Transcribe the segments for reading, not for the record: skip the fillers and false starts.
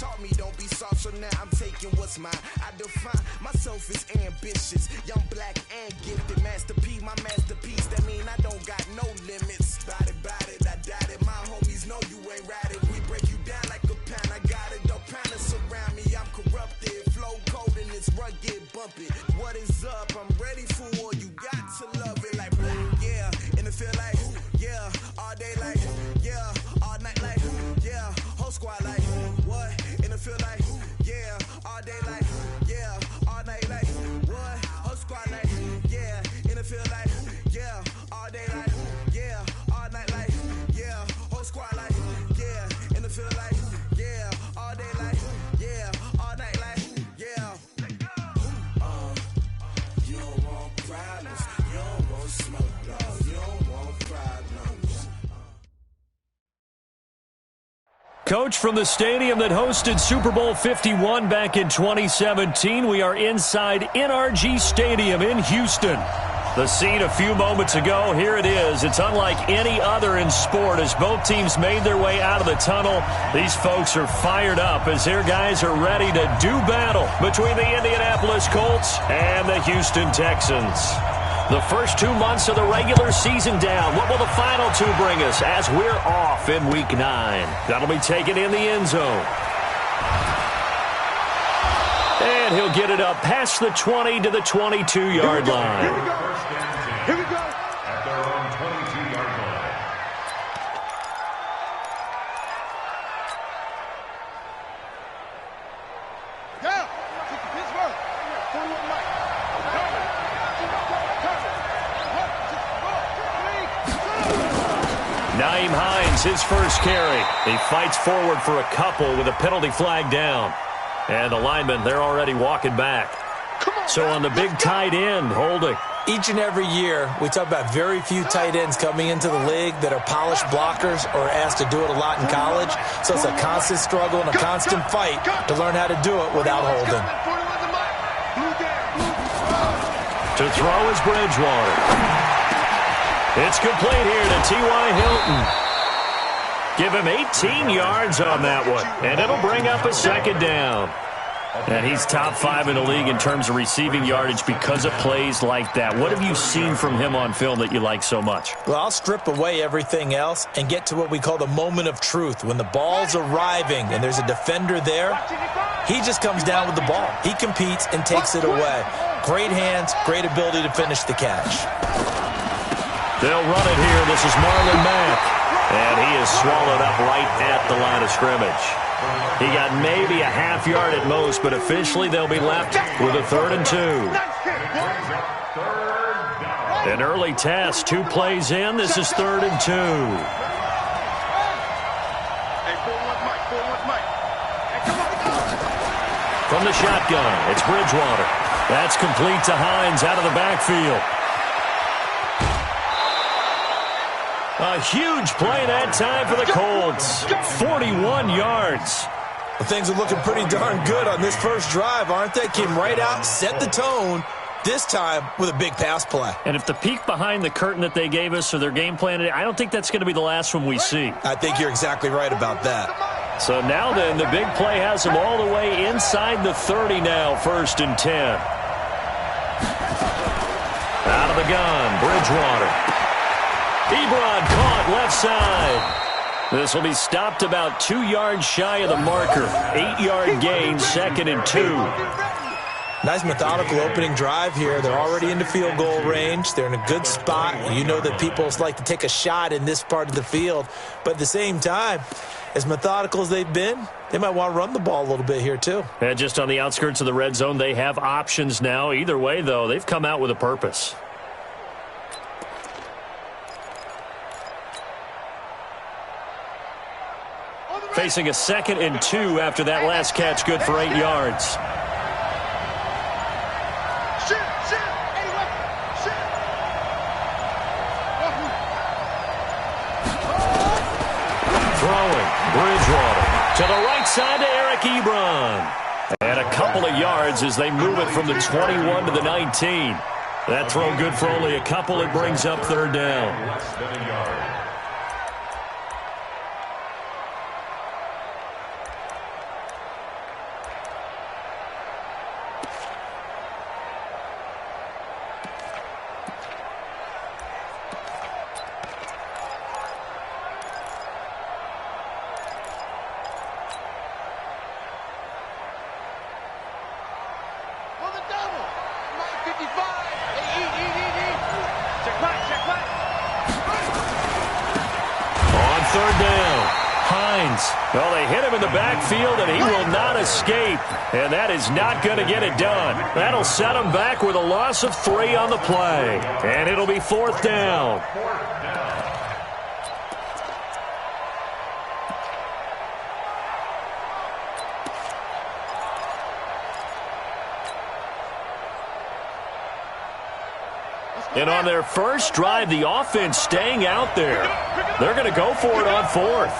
taught me don't be soft, so now I'm taking what's mine. I define myself as ambitious, young, black, and gifted. Master P, my masterpiece, that mean I don't got no limits. Bout it, I doubt it. My homies know you ain't rad it. We break you down like a pound. I got it, don't pound us around me. I'm corrupted, flow cold and it's rugged, bumpy. What is up? I'm ready for war. You got to love it like black, yeah. And it feel like, yeah. All day like, yeah. All night like, yeah. Whole squad like, what? And it feel like, yeah. All day like, yeah. All night like, what? Whole squad like, yeah. And it feel like, yeah. All day like, yeah. All night like, yeah. Whole squad like, yeah. And it feel like, yeah. All day like, yeah. All night like, yeah. You don't want problems. You don't want smoke, dog. You don't want problems. Coach, from the stadium that hosted Super Bowl 51 back in 2017, we are inside NRG Stadium in Houston. The scene a few moments ago, here it is. It's unlike any other in sport as both teams made their way out of the tunnel. These folks are fired up as their guys are ready to do battle between the Indianapolis Colts and the Houston Texans. The first 2 months of the regular season down. What will the final two bring us as we're off in Week 9? That'll be taken in the end zone. And he'll get it up past the 20 to the 22-yard line. Here we go. Here we go. At their own 22-yard line. Yeah. Pittsburgh. 41 Mike. Nyheim Hines, his first carry. He fights forward for a couple with a penalty flag down. And the linemen, they're already walking back. So on the big tight end, holding. Each and every year, we talk about very few tight ends coming into the league that are polished blockers or asked to do it a lot in college. So it's a constant struggle and a constant fight to learn how to do it without holding. To throw is Bridgewater. It's complete here to T.Y. Hilton. Give him 18 yards on that one, and it'll bring up a second down. And he's top 5 in the league in terms of receiving yardage because of plays like that. What have you seen from him on film that you like so much? Well, I'll strip away everything else and get to what we call the moment of truth. When the ball's arriving and there's a defender there, he just comes down with the ball. He competes and takes it away. Great hands, great ability to finish the catch. They'll run it here. This is Marlon Mack. And he is swallowed up right at the line of scrimmage. He got maybe a half yard at most, but officially they'll be left with a 3rd and 2. An early test, 2 plays in. This is 3rd and 2. From the shotgun, it's Bridgewater. That's complete to Hines out of the backfield. A huge play that time for the Colts. 41 yards. Well, things are looking pretty darn good on this first drive, aren't they? Came right out, set the tone, this time with a big pass play. And if the peek behind the curtain that they gave us or their game plan, I don't think that's going to be the last one we see. I think you're exactly right about that. So now then, the big play has them all the way inside the 30 now, 1st and 10. Out of the gun, Bridgewater. Ebron caught left side. This will be stopped about 2 yards shy of the marker. 8-yard gain, 2nd and 2. Nice methodical opening drive here. They're already into field goal range. They're in a good spot. You know that people like to take a shot in this part of the field. But at the same time, as methodical as they've been, they might want to run the ball a little bit here too. And just on the outskirts of the red zone, they have options now. Either way, though, they've come out with a purpose. Facing a 2nd and 2 after that last catch, good for 8 yards. Throwing, Bridgewater to the right side to Eric Ebron. And a couple of yards as they move it from the 21 to the 19. That throw good for only a couple. It brings up 3rd down. On third down, Hines. Well, they hit him in the backfield, and he will not escape. And that is not going to get it done. That'll set him back with a loss of 3 on the play. And it'll be 4th down. And on their first drive, the offense staying out there. They're going to go for it on 4th.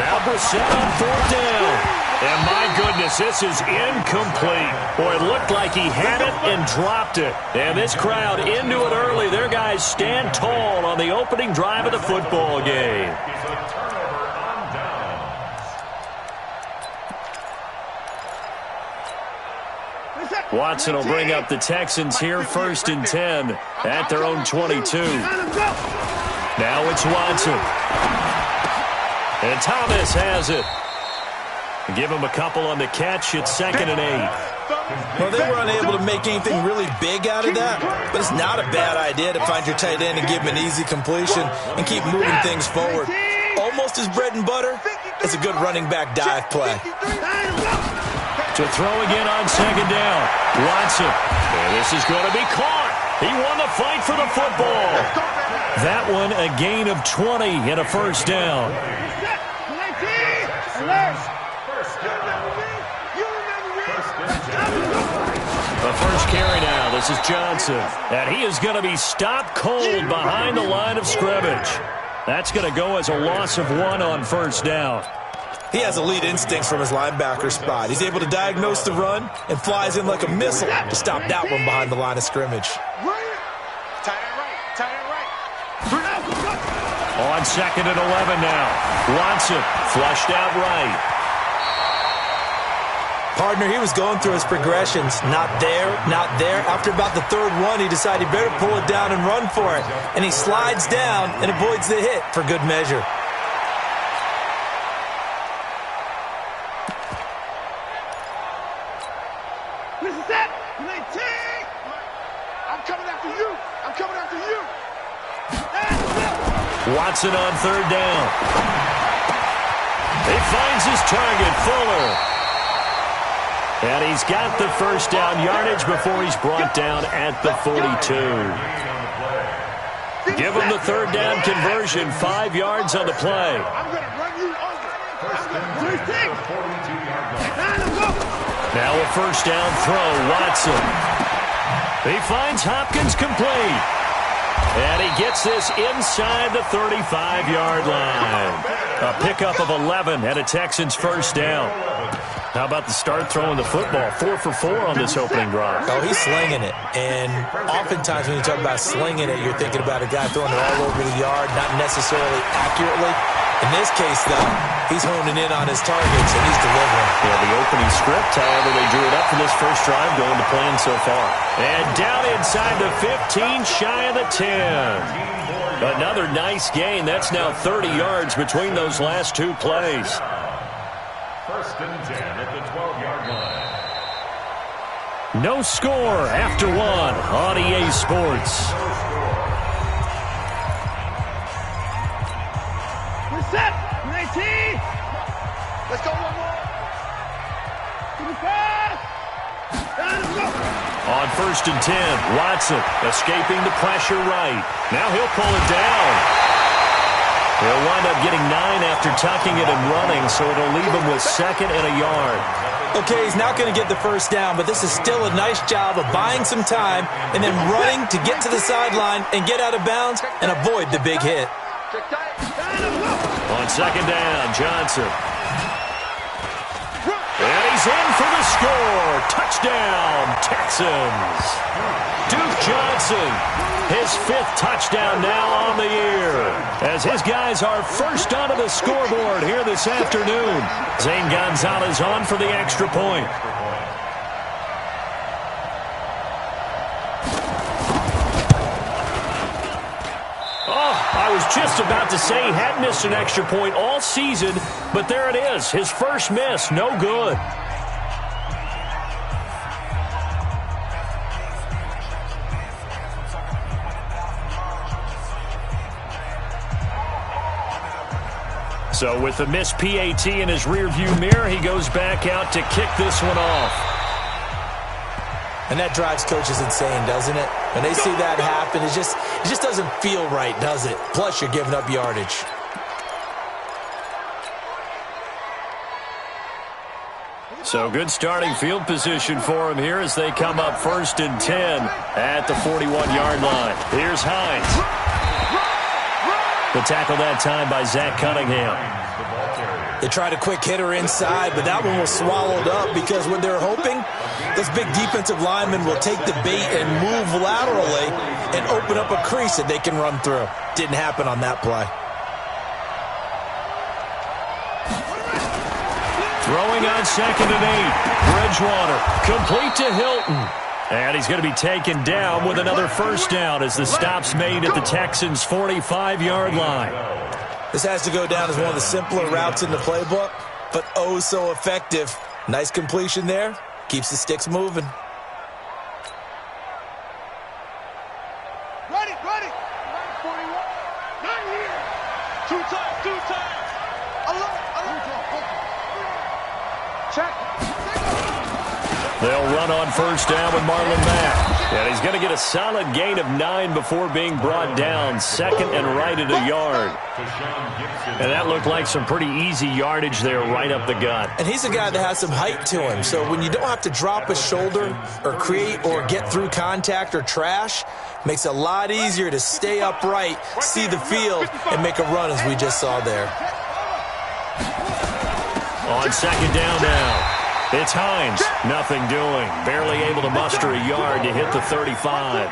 Now Brissett on 4th down. And my goodness, this is incomplete. Boy, it looked like he had it and dropped it. And this crowd into it early. Their guys stand tall on the opening drive of the football game. Watson will bring up the Texans here 1st and 10 at their own 22. Now it's Watson. And Thomas has it. Give him a couple on the catch. It's 2nd and 8. Well, they were unable to make anything really big out of that, but it's not a bad idea to find your tight end and give him an easy completion and keep moving things forward. Almost as bread and butter as a good running back dive play. To throw again on 2nd down. Watson. And this is going to be caught. He won the fight for the football. That one a gain of 20 and a 1st down. The first carry now. This is Johnson. And he is going to be stopped cold behind the line of scrimmage. That's going to go as a loss of 1 on 1st down. He has elite instincts from his linebacker spot. He's able to diagnose the run and flies in like a missile to stop that one behind the line of scrimmage. On 2nd and 11 now. Watson flushed out right. Partner, he was going through his progressions. Not there, not there. After about the 3rd one, he decided he better pull it down and run for it. And he slides down and avoids the hit for good measure. Watson on 3rd down. He finds his target, Fuller. And he's got the 1st down yardage before he's brought down at the 42. Give him the 3rd down conversion, 5 yards on the play. Now a 1st down throw, Watson. He finds Hopkins complete. And he gets this inside the 35-yard line. A pickup of 11 and a Texans 1st down. How about the start throwing the football? 4 for 4 on this opening drive. Oh, he's slinging it. And oftentimes when you talk about slinging it, you're thinking about a guy throwing it all over the yard, not necessarily accurately. In this case, though, he's honing in on his targets, and he's delivering. Yeah, the opening script, however, they drew it up for this first drive, going to plan so far. And down inside the 15, shy of the 10. Another nice gain. That's now 30 yards between those last 2 plays. 1st and 10 at the 12-yard line. No score after 1 on EA Sports. Set, 19. Let's go one more. On 1st and 10, Watson escaping the pressure right. Now he'll pull it down. He'll wind up getting 9 after tucking it and running, so it'll leave him with 2nd and a yard. Okay, he's not going to get the 1st down, but this is still a nice job of buying some time and then running to get to the sideline and get out of bounds and avoid the big hit. On 2nd down, Johnson. And he's in for the score. Touchdown, Texans. Duke Johnson, his 5th touchdown now on the year, as his guys are first onto the scoreboard here this afternoon. Zane Gonzalez on for the extra point. I was just about to say he had missed an extra point all season, but there it is. His first miss, no good. So with the missed PAT in his rearview mirror, he goes back out to kick this one off. And that drives coaches insane, doesn't it? When they see that happen, it just doesn't feel right, does it? Plus, you're giving up yardage. So good starting field position for him here as they come up 1st and 10 at the 41-yard line. Here's Hines. The tackle that time by Zach Cunningham. They tried a quick hitter inside, but that one was swallowed up because what they're hoping, this big defensive lineman will take the bait and move laterally and open up a crease that they can run through. Didn't happen on that play. Throwing on 2nd and 8. Bridgewater complete to Hilton. And he's going to be taken down with another first down as the stop's made at the Texans' 45-yard line. This has to go down as one of the simpler routes in the playbook, but oh so effective. Nice completion there. Keeps the sticks moving. Ready. 41. Not here. Two times. Alert. Check. They'll run on first down with Marlon Mack. And he's going to get a solid gain of 9 before being brought down. 2nd and right at a yard. And that looked like some pretty easy yardage there right up the gut. And he's a guy that has some height to him. So when you don't have to drop a shoulder or create or get through contact or trash, makes it a lot easier to stay upright, see the field, and make a run as we just saw there. On 2nd down now. It's Hines. Nothing doing. Barely able to muster a yard to hit the 35.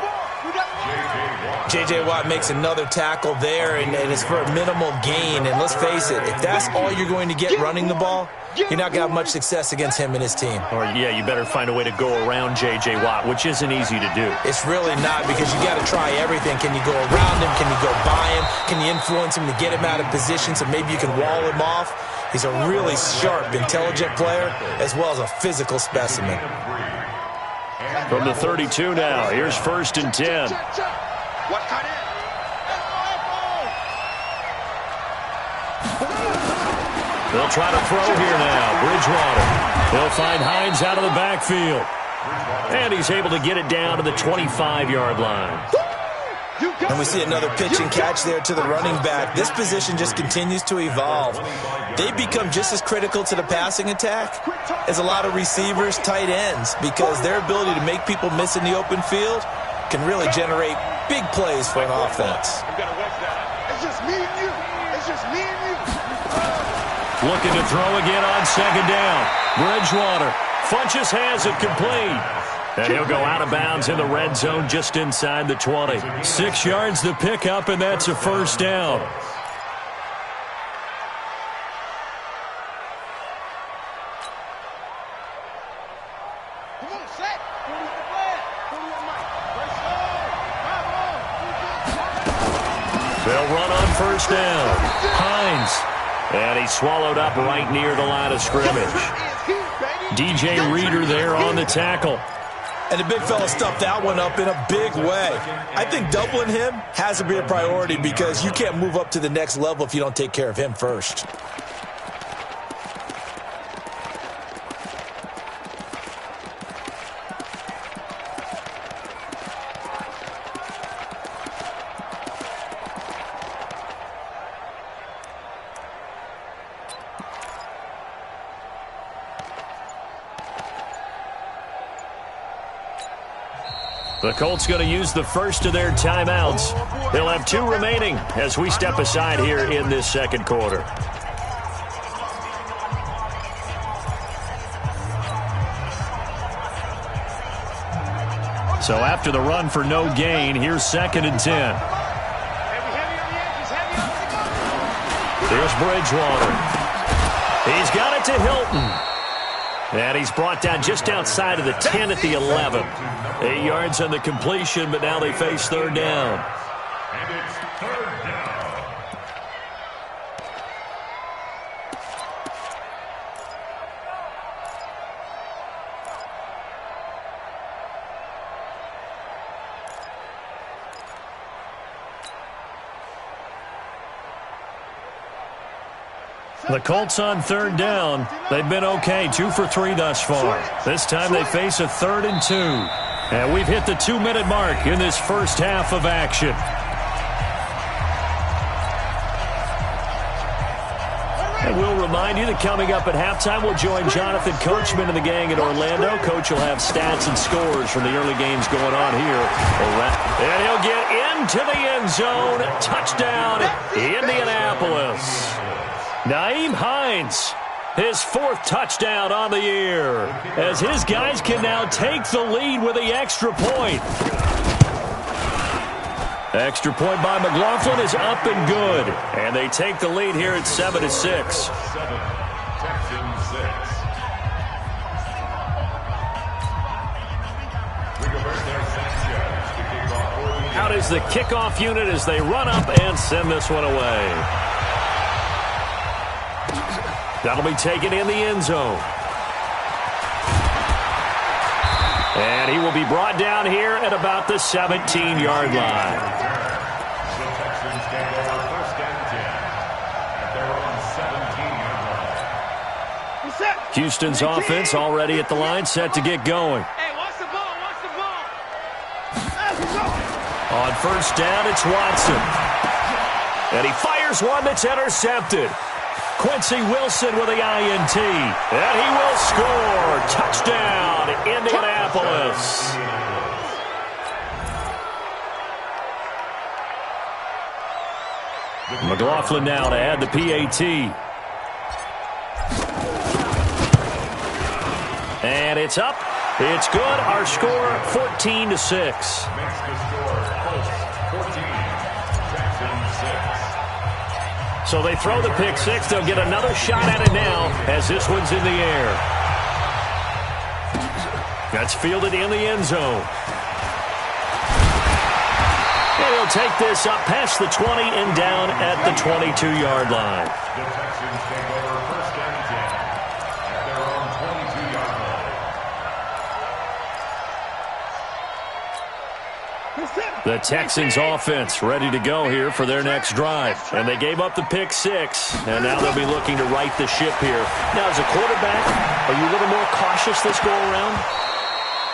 J.J. Watt makes another tackle there, and it's for a minimal gain. And let's face it, if that's all you're going to get running the ball, you're not going to have much success against him and his team. Or, yeah, you better find a way to go around J.J. Watt, which isn't easy to do. It's really not, because you got to try everything. Can you go around him? Can you go by him? Can you influence him to get him out of position so maybe you can wall him off? He's a really sharp, intelligent player, as well as a physical specimen. From the 32 now, here's 1st and 10. What cut in? They'll try to throw here now. Bridgewater. They'll find Hines out of the backfield. And he's able to get it down to the 25-yard line. And we see another pitch and catch there to the running back. This position just continues to evolve. They become just as critical to the passing attack as a lot of receivers, tight ends, because their ability to make people miss in the open field can really generate big plays for an offense. It's just me and you. Looking to throw again on 2nd down. Bridgewater. Funches has it complete. And he'll go out of bounds in the red zone just inside the 20. 6 yards to pick up, and that's a first down. Come on, set. They'll run on first down. Hines. And he's swallowed up right near the line of scrimmage. DJ Reader there on the tackle. And the big fella stuffed that one up in a big way. I think doubling him has to be a priority because you can't move up to the next level if you don't take care of him first. The Colts going to use the first of their timeouts. They'll have 2 remaining as we step aside here in this second quarter. So after the run for no gain, here's 2nd and 10. Here's Bridgewater. He's got it to Hilton. And he's brought down just outside of the 10 at the 11. 8 yards on the completion, but now they face 3rd down. And it's 3rd down. The Colts on third down. They've been okay, 2 for 3 thus far. This time they face a 3rd and 2. And we've hit the 2-minute mark in this first half of action. And we'll remind you that coming up at halftime, we'll join Jonathan Coachman and the gang in Orlando. Coach will have stats and scores from the early games going on here. And he'll get into the end zone. Touchdown, Indianapolis. Nyheim Hines, his 4th touchdown on the year, as his guys can now take the lead with the extra point. Extra point by McLaughlin is up and good, and they take the lead here at 7-6. 7, Texans 6. Out is the kickoff unit as they run up and send this one away. That'll be taken in the end zone. And he will be brought down here at about the 17-yard line. The Texans take over 1st and 10 at their own 17-yard line. Houston's offense already at the line, set to get going. Hey, watch the ball, watch the ball. On 1st down, it's Watson. And he fires one that's intercepted. Quincy Wilson with the INT. And he will score. Touchdown, Indianapolis. McLaughlin now to add the PAT. And it's up. It's good. Our score, 14-6. Makes the score Colts 14, Texans 6. So they throw the pick 6. They'll get another shot at it now as this one's in the air. That's fielded in the end zone. And he'll take this up past the 20 and down at the 22-yard line. The Texans take over 1st and 10 at their own 22-yard line. The Texans offense ready to go here for their next drive. And they gave up the pick 6, and now they'll be looking to right the ship here. Now, as a quarterback, are you a little more cautious this go-around?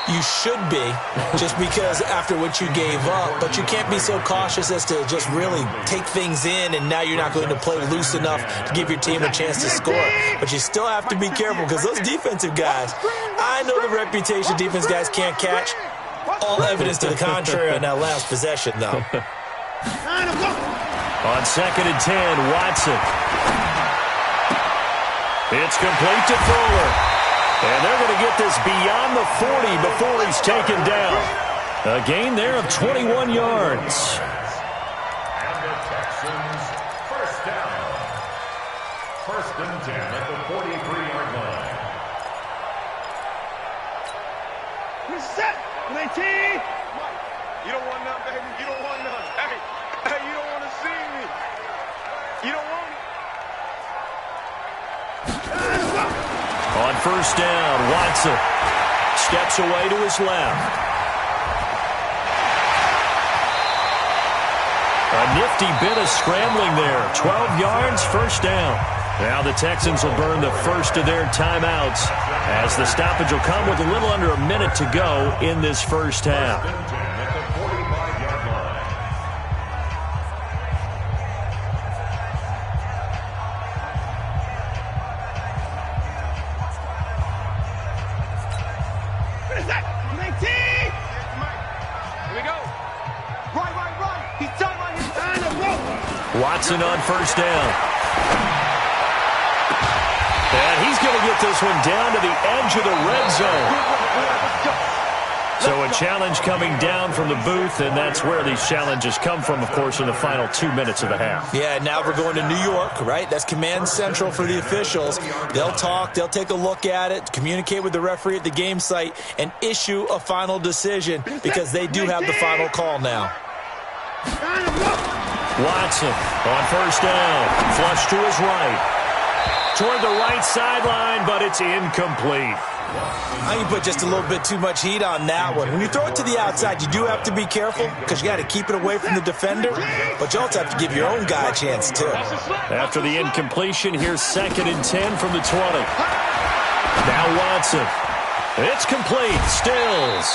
You should be, just because after what you gave up, but you can't be so cautious as to just really take things in, and now you're not going to play loose enough to give your team a chance to score. But you still have to be careful because those defensive guys, I know the reputation defense guys can't catch. All evidence to the contrary on that last possession, though. On 2nd and 10, Watson. It's complete to Fuller. And they're going to get this beyond the 40 before he's taken down. A gain there of 21 yards. And the Texans, 1st down. 1st and 10 at the 43-yard line. Set. 19. You don't want none, baby. You don't want none. Hey, you don't want to see me. You don't want me. On 1st down, Watson steps away to his left. A nifty bit of scrambling there. 12 yards, 1st down. Now the Texans will burn the first of their timeouts as the stoppage will come with a little under a minute to go in this first half. 1st and 10 at the 45-yard line. What is that? 19. Here we go. Right. He's done right here. Watson on 1st down. And he's going to get this one down to the edge of the red zone. So a challenge coming down from the booth, and that's where these challenges come from, of course, in the final 2 minutes of the half. Yeah, now we're going to New York, right? That's command central for the officials. They'll talk, they'll take a look at it, communicate with the referee at the game site, and issue a final decision because they do have the final call now. Watson on 1st down, flush to his right. Toward the right sideline, but it's incomplete. I think you put just a little bit too much heat on that one. When you throw it to the outside, you do have to be careful because you got to keep it away from the defender, but you also have to give your own guy a chance, too. After the incompletion, here's 2nd and 10 from the 20. Now Watson. It's complete. Stills.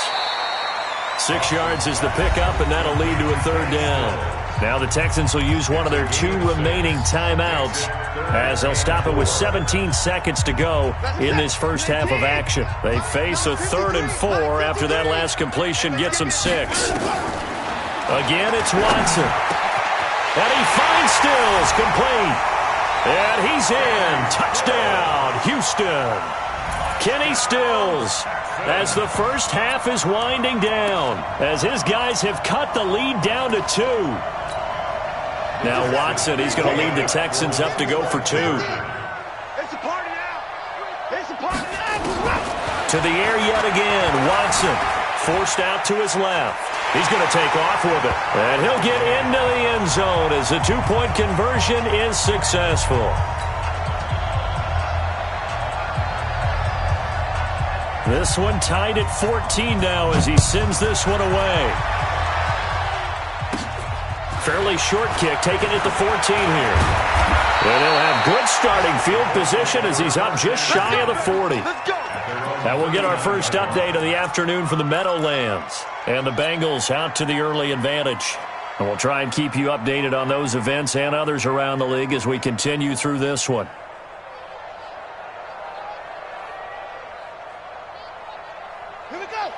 6 yards is the pickup, and that'll lead to a 3rd down. Now the Texans will use one of their 2 remaining timeouts as they'll stop it with 17 seconds to go in this first half of action. They face a 3rd and 4 after that last completion gets them 6. Again, it's Watson. And he finds Stills, complete. And he's in. Touchdown, Houston. Kenny Stills, as the first half is winding down, as his guys have cut the lead down to 2. Now Watson, he's going to lead the Texans up to go for 2. It's a party now. It's a party now. To the air yet again. Watson forced out to his left. He's going to take off with it. And he'll get into the end zone as the 2-point conversion is successful. This one tied at 14 now as he sends this one away. Fairly short kick, taken at the 14 here. And he'll have good starting field position as he's up just shy of the 40. That will get our first update of the afternoon from the Meadowlands. And the Bengals out to the early advantage. And we'll try and keep you updated on those events and others around the league as we continue through this one.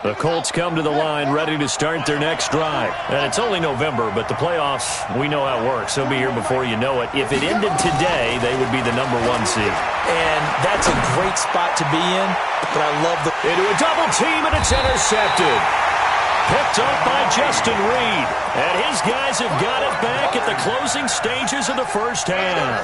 The Colts come to the line ready to start their next drive. And it's only November, but the playoffs, we know how it works. They'll be here before you know it. If it ended today, they would be the #1 seed. And that's a great spot to be in, but I love the... Into a double team, and it's intercepted. Picked up by Justin Reed. And his guys have got it back at the closing stages of the first half.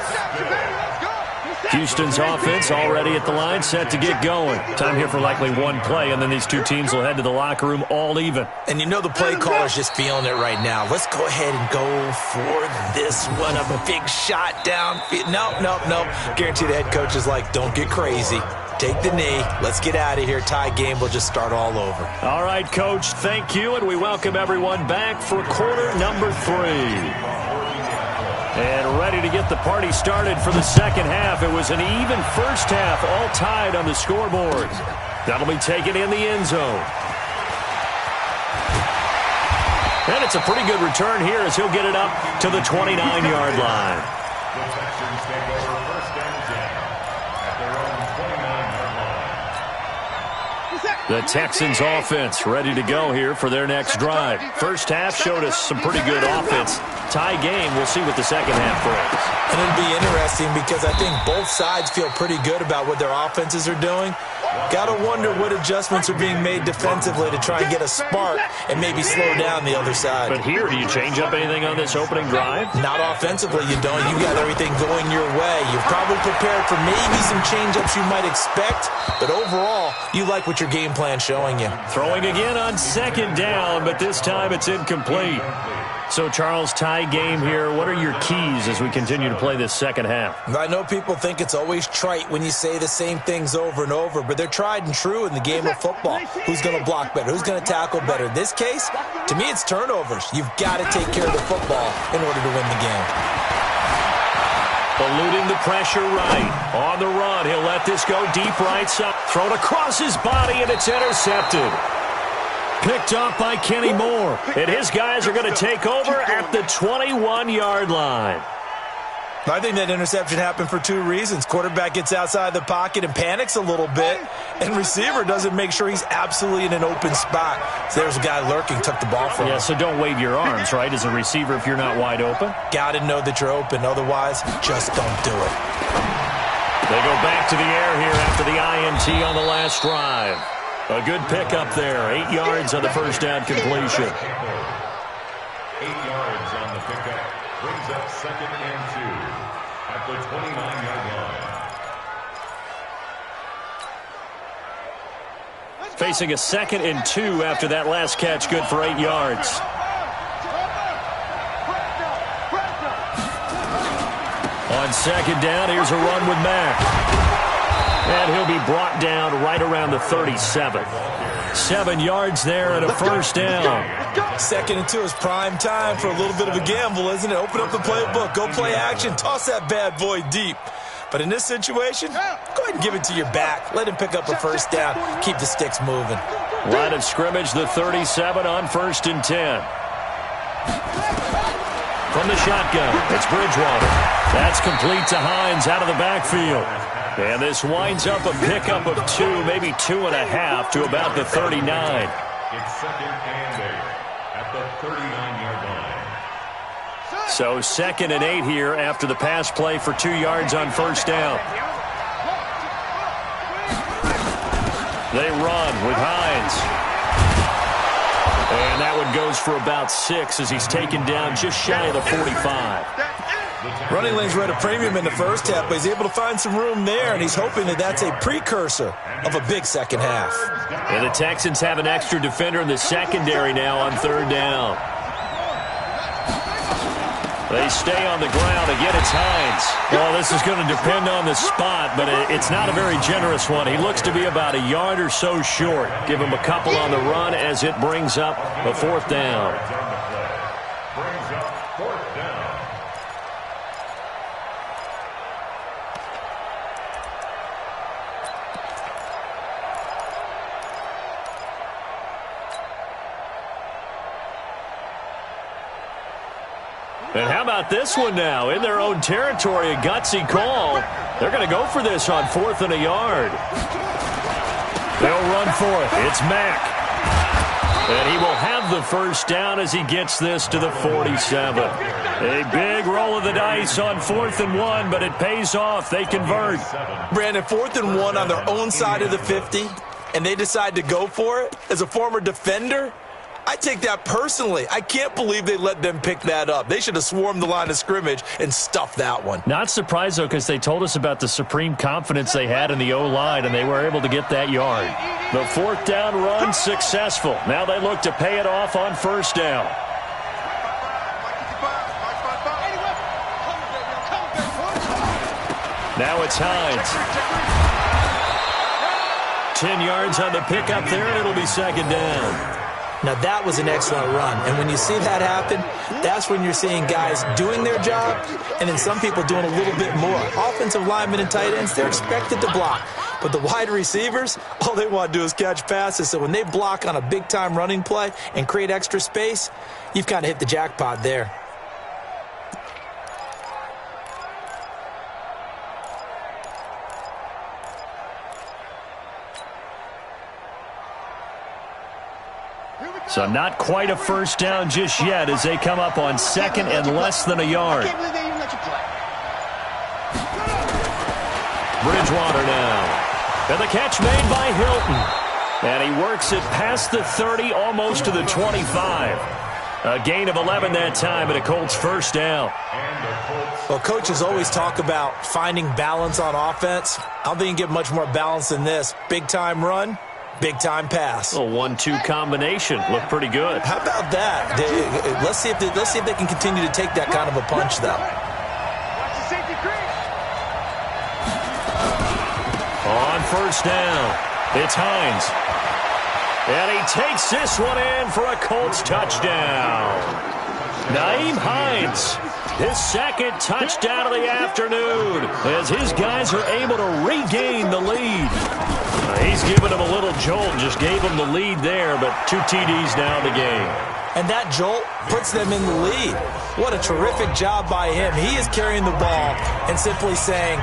Houston's offense already at the line, set to get going. Time here for likely one play, and then these two teams will head to the locker room all even. And you know the play caller's just feeling it right now. Let's go ahead and go for this one. A big shot down. No. Guarantee the head coach is like, don't get crazy. Take the knee. Let's get out of here. Tie game will just start all over. All right, Coach, thank you, and we welcome everyone back for quarter number 3. And ready to get the party started for the second half. It was an even first half, all tied on the scoreboard. That'll be taken in the end zone. And it's a pretty good return here as he'll get it up to the 29-yard line. The Texans take over 1st and 10 at their own 29-yard line. The Texans offense ready to go here for their next drive. First half showed us some pretty good offense. Tie game, we'll see what the second half brings. And it'll be interesting because I think both sides feel pretty good about what their offenses are doing. Got to wonder what adjustments are being made defensively to try and get a spark and maybe slow down the other side. But here, do you change up anything on this opening drive? Not offensively, you don't. You got everything going your way. You're probably prepared for maybe some change-ups you might expect, but overall, you like what your game plan's showing you. Throwing again on 2nd down, but this time it's incomplete. So, Charles, tie game here. What are your keys as we continue to play this second half? I know people think it's always trite when you say the same things over and over, but they're tried and true in the game of football. Who's going to block better? Who's going to tackle better? In this case, to me, it's turnovers. You've got to take care of the football in order to win the game. Eluding the pressure right. On the run, he'll let this go deep right side. Thrown across his body, and it's intercepted. Picked up by Kenny Moore. And his guys are going to take over at the 21-yard line. I think that interception happened for 2 reasons. Quarterback gets outside the pocket and panics a little bit, and receiver doesn't make sure he's absolutely in an open spot. So there's a guy lurking, took the ball from him. Yeah, so don't wave your arms, right, as a receiver if you're not wide open? Got to know that you're open. Otherwise, just don't do it. They go back to the air here after the INT on the last drive. A good pickup there. 8 yards on the first down completion. 8 yards on the pickup. Brings up 2nd and 2 at the 29-yard line. Facing a 2nd and 2 after that last catch. Good for 8 yards. On 2nd down, here's a run with Mack. And he'll be brought down right around the 37. 7 yards there and a first down. Second and 2 is prime time for a little bit of a gamble, isn't it? Open up the playbook, go play action, toss that bad boy deep. But in this situation, go ahead and give it to your back. Let him pick up a first down. Keep the sticks moving. Line of scrimmage, the 37 on 1st and 10. From the shotgun, it's Bridgewater. That's complete to Hines out of the backfield. And this winds up a pickup of 2, maybe 2.5 to about the 39. It's 2nd and 8 at the 39-yard line. So 2nd and 8 here after the pass play for 2 yards on first down. They run with Hines. And that one goes for about 6 as he's taken down just shy of the 45. Running lanes were at a premium in the first half, but he's able to find some room there, and he's hoping that that's a precursor of a big second half. And the Texans have an extra defender in the secondary now on 3rd down. They stay on the ground. Again, it's Hines. Well, this is going to depend on the spot, but it's not a very generous one. He looks to be about a yard or so short. Give him a couple on the run as it brings up a 4th down. Brings up 4th down. And how about this one now? In their own territory, a gutsy call. They're going to go for this on 4th and a yard. They'll run for it. It's Mack. And he will have the first down as he gets this to the 47. A big roll of the dice on 4th and 1, but it pays off. They convert. Brandon, 4th and 1 on their own side of the 50, and they decide to go for it. As a former defender, I take that personally. I can't believe they let them pick that up. They should have swarmed the line of scrimmage and stuffed that one. Not surprised, though, because they told us about the supreme confidence they had in the O-line, and they were able to get that yard. The 4th down run successful. Now they look to pay it off on 1st down. Now it's Hines. 10 yards on the pickup there, and it'll be 2nd down. Now, that was an excellent run. And when you see that happen, that's when you're seeing guys doing their job and then some people doing a little bit more. Offensive linemen and tight ends, they're expected to block. But the wide receivers, all they want to do is catch passes. So when they block on a big-time running play and create extra space, you've kind of hit the jackpot there. So not quite a first down just yet as they come up on 2nd and less than a yard. Bridgewater now. And the catch made by Hilton. And he works it past the 30, almost to the 25. A gain of 11 that time, and a Colts first down. Well, coaches always talk about finding balance on offense. I don't think you can get much more balance than this. Big-time run. Big-time pass. A 1-2 combination. Looked pretty good. How about that? Let's see if they can continue to take that kind of a punch, though. On 1st down, it's Hines. And he takes this one in for a Colts touchdown. Nyheim Hines, his 2nd touchdown of the afternoon, as his guys are able to regain the lead. He's given him a little jolt, just gave him the lead there, but 2 TDs now in the game. And that jolt puts them in the lead. What a terrific job by him. He is carrying the ball and simply saying,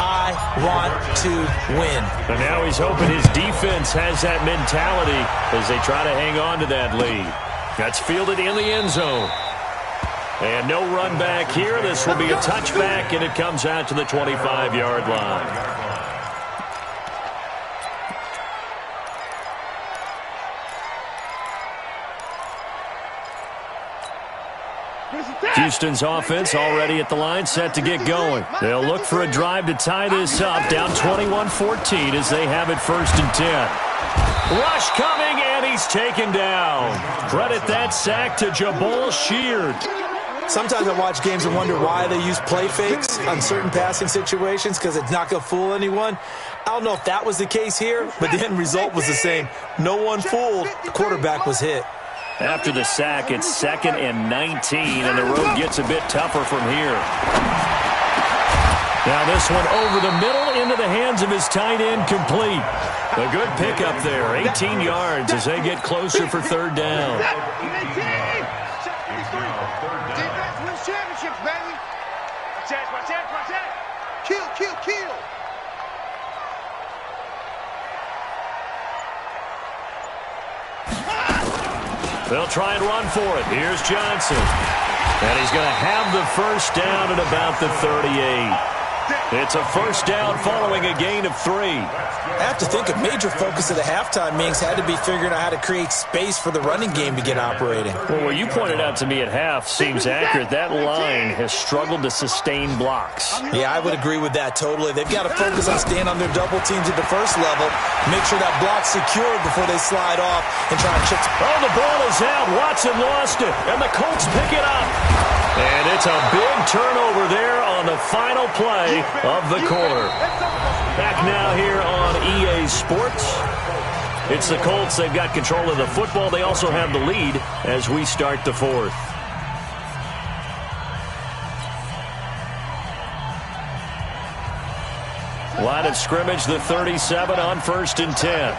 I want to win. And now he's hoping his defense has that mentality as they try to hang on to that lead. That's fielded in the end zone. And no run back here. This will be a touchback, and it comes out to the 25-yard line. Houston's offense already at the line, set to get going. They'll look for a drive to tie this up, down 21-14 as they have it 1st and 10. Rush coming, and he's taken down. Credit that sack to Jabal Sheard. Sometimes I watch games and wonder why they use play fakes on certain passing situations because it's not going to fool anyone. I don't know if that was the case here, but the end result was the same. No one fooled. The quarterback was hit. After the sack, it's 2nd and 19, and the road gets a bit tougher from here. Now this one over the middle into the hands of his tight end, complete. A good pickup there, 18 yards as they get closer for 3rd down. Defense wins championships, baby. Watch out. Kill. They'll try and run for it. Here's Johnson. And he's going to have the first down at about the 38. It's a first down following a gain of 3. I have to think a major focus of the halftime meetings had to be figuring out how to create space for the running game to get operating. Well, what you pointed out to me at half seems accurate. That line has struggled to sustain blocks. Yeah, I would agree with that totally. They've got to focus on staying on their double teams at the first level, make sure that block's secured before they slide off and try and chip. Oh, the ball is out. Watson lost it, and the Colts pick it up. And it's a big turnover there on the final play of the quarter. Back now here on EA Sports. It's the Colts. They've got control of the football. They also have the lead as we start the 4th. Line of scrimmage, the 37 on 1st and 10.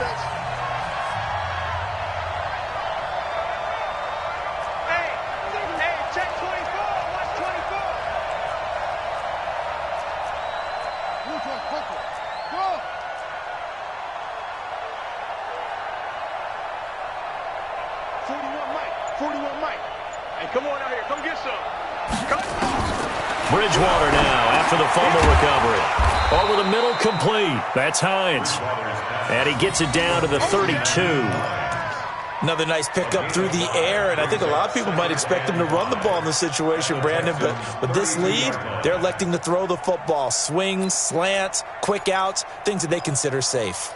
Bridgewater now after the fumble recovery. Over the middle, complete. That's Hines. And he gets it down to the 32. Another nice pickup through the air, and I think a lot of people might expect him to run the ball in this situation, Brandon, but with this lead, they're electing to throw the football. Swings, slants, quick outs, things that they consider safe.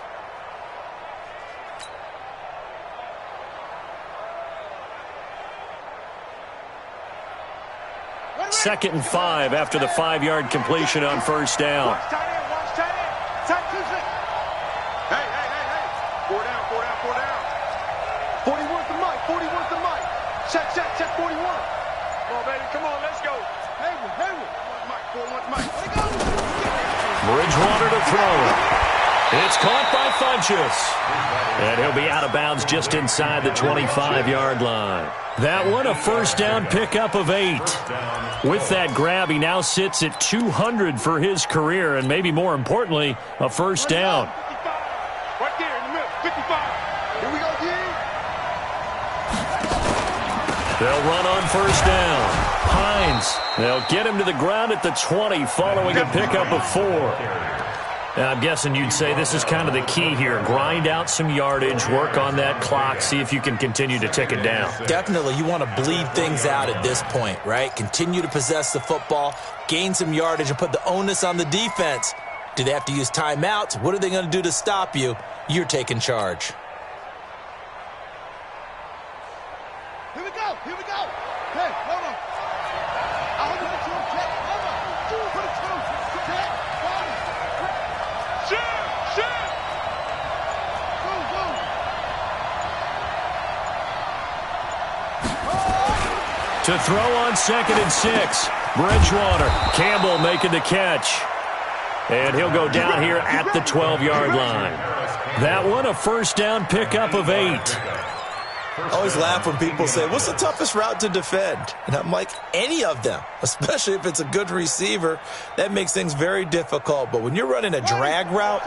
Second and 5 after the 5-yard completion on first down. Watch tight end. Hey. 4 down. 41's the mic. Check, 41. Come on, baby. Come on, let's go. Hayward. 41's Mike. Bridgewater to throw it. It's caught by Funchess. And he'll be out of bounds just inside the 25-yard line. That one, a first down pickup of 8. With that grab, he now sits at 200 for his career, and maybe more importantly, a first down. Right there in the middle, 55. Here we go, G. They'll run on first down. Hines, they'll get him to the ground at the 20 following a pickup of 4. Now, I'm guessing you'd say this is kind of the key here. Grind out some yardage, work on that clock, see if you can continue to tick it down. Definitely, you want to bleed things out at this point, right? Continue to possess the football, gain some yardage, and put the onus on the defense. Do they have to use timeouts? What are they going to do to stop you? You're taking charge. Here we go. Hey, hold on. I hope you check. Hold on. Put it through. Check. Shoot. To throw on 2nd and 6. Bridgewater. Campbell making the catch. And he'll go down here at the 12-yard line. That one, a first down pickup of 8. I always laugh when people say, what's the toughest route to defend? And I'm like, any of them, especially if it's a good receiver. That makes things very difficult. But when you're running a drag route,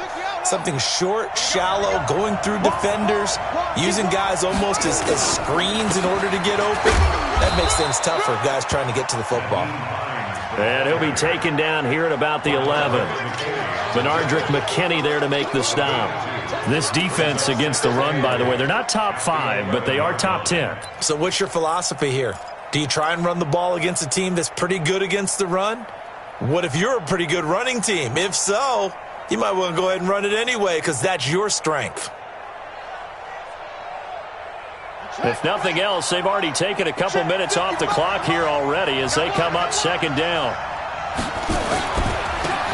something short, shallow, going through defenders, using guys almost as screens in order to get open, that makes things tough for guys trying to get to the football. And he'll be taken down here at about the 11. Benardrick McKinney there to make the stop. This defense against the run, by the way, they're not top 5, but they are top 10. So what's your philosophy here? Do you try and run the ball against a team that's pretty good against the run? What if you're a pretty good running team? If so, you might want to go ahead and run it anyway because that's your strength. If nothing else, they've already taken a couple minutes off the clock here already as they come up 2nd down.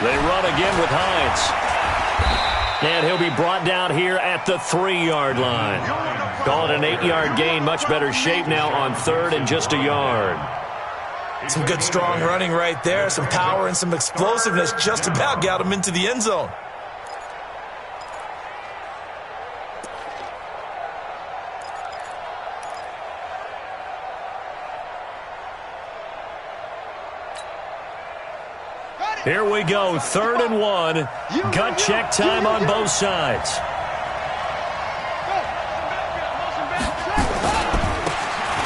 They run again with Hines. And he'll be brought down here at the 3-yard line. Call it an 8-yard gain. Much better shape now on 3rd and just a yard. Some good, strong running right there. Some power and some explosiveness just about got him into the end zone. Here we go, 3rd and 1. Gut check time on both sides.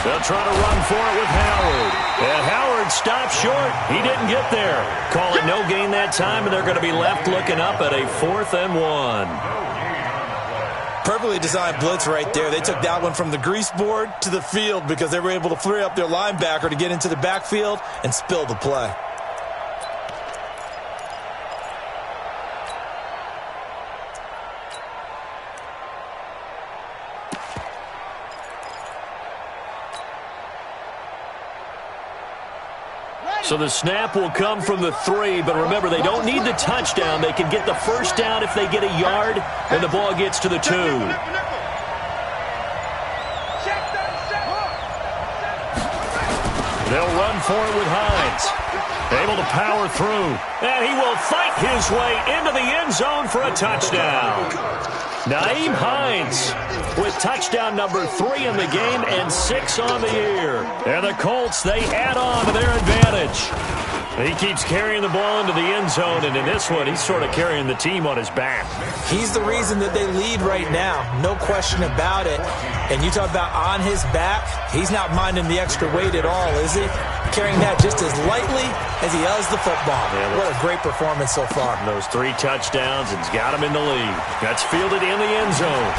They'll try to run for it with Howard. And Howard stops short. He didn't get there. Call it no gain that time, and they're going to be left looking up at a 4th and 1. Perfectly designed blitz right there. They took that one from the grease board to the field because they were able to flare up their linebacker to get into the backfield and spill the play. So the snap will come from the 3, but remember, they don't need the touchdown. They can get the first down if they get a yard, and the ball gets to the 2. They'll run for it with Hines. Able to power through, and he will fight his way into the end zone for a touchdown. Nyheim Hines with touchdown number 3 in the game and 6 on the year. And the Colts, they add on to their advantage. He keeps carrying the ball into the end zone, and in this one, he's sort of carrying the team on his back. He's the reason that they lead right now, no question about it. And you talk about on his back, he's not minding the extra weight at all, is he? Carrying that just as lightly as he does the football. Yeah, what a great performance so far. Those 3 touchdowns, it's got him in the lead. That's fielded in the end zone.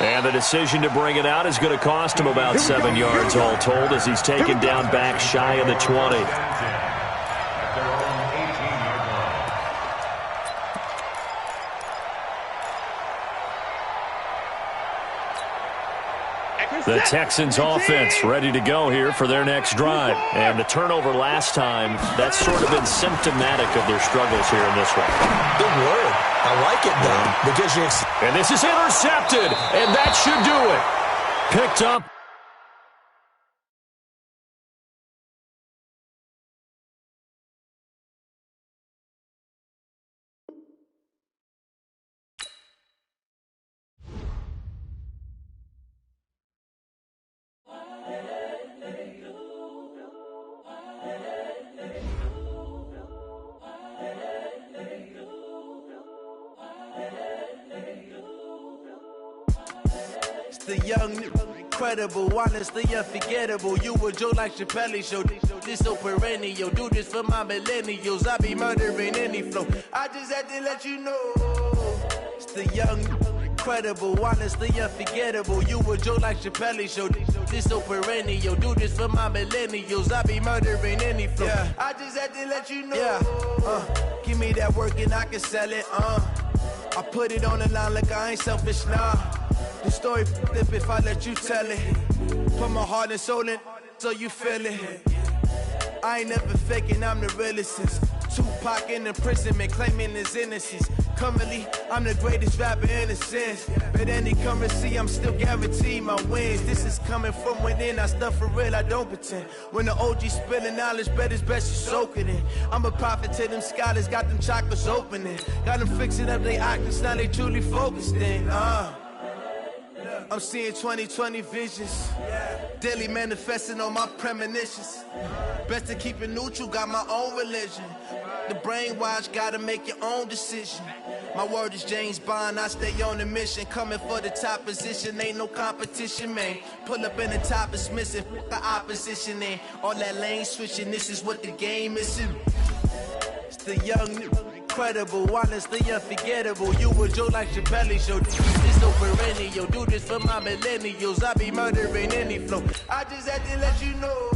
And the decision to bring it out is going to cost him about 7 yards all told as he's taken down back shy of the 20. The Texans offense ready to go here for their next drive. And the turnover last time, that's sort of been symptomatic of their struggles here in this one. Good word. I like it, though, because you... And this is intercepted, and that should do it. Picked up. The young, incredible, honestly unforgettable. You a Joe like Chappelle show. This so perennial. Do this for my millennials. I be murdering any flow. I just had to let you know. It's the young, incredible, honestly unforgettable. You a Joe like Chappelle show. This so perennial. Do this for my millennials. I be murdering any flow. Yeah. I just had to let you know. Yeah. Give me that work and I can sell it. I put it on the line like I ain't selfish, nah. The story flip if I let you tell it. Put my heart and soul in so you feel it. I ain't never faking, I'm the realest since Tupac in imprisonment, claiming his innocence. Currently, I'm the greatest rapper in a sense. But any currency, I'm still guaranteed my wins. This is coming from within, I stuff for real, I don't pretend. When the OG spilling knowledge, bet it's best you soak it in. I'm a prophet to them scholars, got them chakras opening. Got them fixing up they octaves, now they truly focused in. I'm seeing 2020 visions. Daily manifesting on my premonitions. Best to keep it neutral, got my own religion. The brainwash, gotta make your own decision. My word is James Bond, I stay on the mission. Coming for the top position, ain't no competition, man. Pull up in the top, it's missing, the opposition, and all that lane switching, this is what the game is. It's the young, incredible, honestly unforgettable. You a Joe like Chappelle show. This so perennial. Do this for my millennials. I be murdering any flow. I just had to let you know.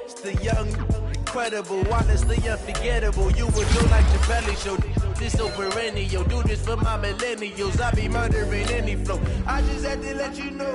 It's the young, incredible, honestly unforgettable. You a Joe like Chappelle show. This so perennial. Do this for my millennials. I be murdering any flow. I just had to let you know.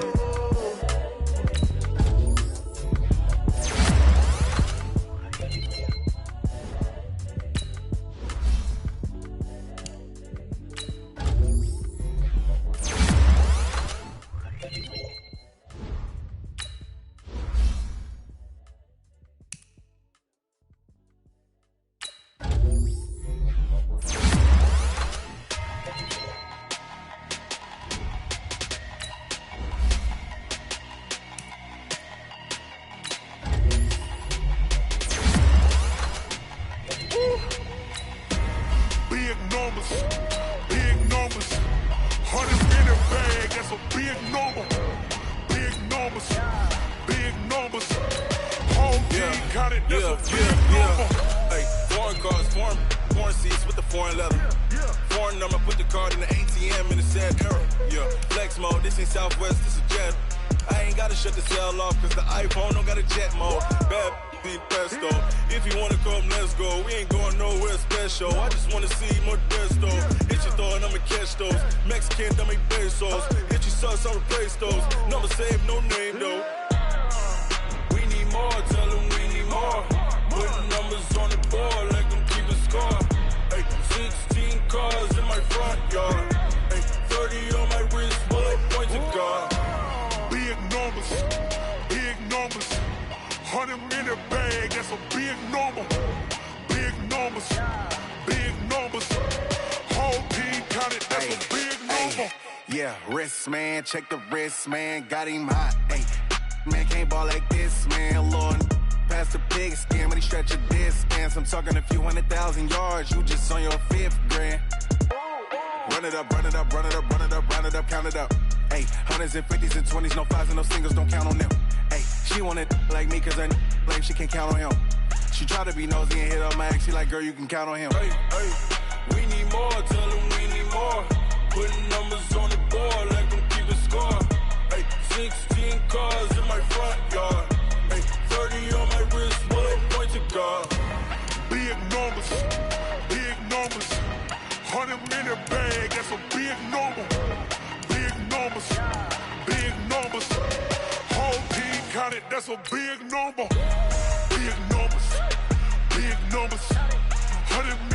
numbers, big numbers. 100 in the bag, that's a big number. Big numbers, big numbers. Whole team counted, that's a big number. Hey, foreign cars, foreign seats with the foreign leather. Foreign number, put the card in the ATM in the sad era. Yeah, flex mode, this ain't Southwest, this is jet. I ain't gotta shut the cell off, cause the iPhone don't got a jet mode. Bad be pesto. If you wanna come, let's go. We ain't going nowhere special. I just wanna see more desto. Hit your throw and I'ma catch those. Mexican, don't make pesos. Hit your sauce, I'll replace those. Number save, no name though. We need more, tell them we need more. Putting numbers on the board, like them keep a score. Hey, 16 cars in my front yard. Hey, 30 on my wrist, bullet points of God. Big numbers, big numbers. 100 in the bag, that's a big number. Big numbers, big numbers. Whole team counted, that's a big number. Yeah, wrist man, check the wrist man, got him hot. Ay, man can't ball like this, man. Lord, past the pig skin when he stretch a distance. I'm talking a few 100,000 yards, you just on your 5th grand. Run it up, run it up, run it up, run it up, run it up, count it up. Ay, 100s and 50s and 20s, no 5s and no singles, don't count on them. Ay, she want it like me cause her lame, she can't count on him. She try to be nosy and hit up my ex, she like, girl, you can count on him. Hey, hey, we need more, tell them we need more. Putting numbers on the board, like them keep a score. Hey, 16 cars in my front yard. Hey, 30 on my wrist, bullet points of God. Big numbers, big numbers. 100 in the bag, that's a big number. Big numbers, big numbers. Whole team counted, that's a big number. Big numbers, big numbers. 100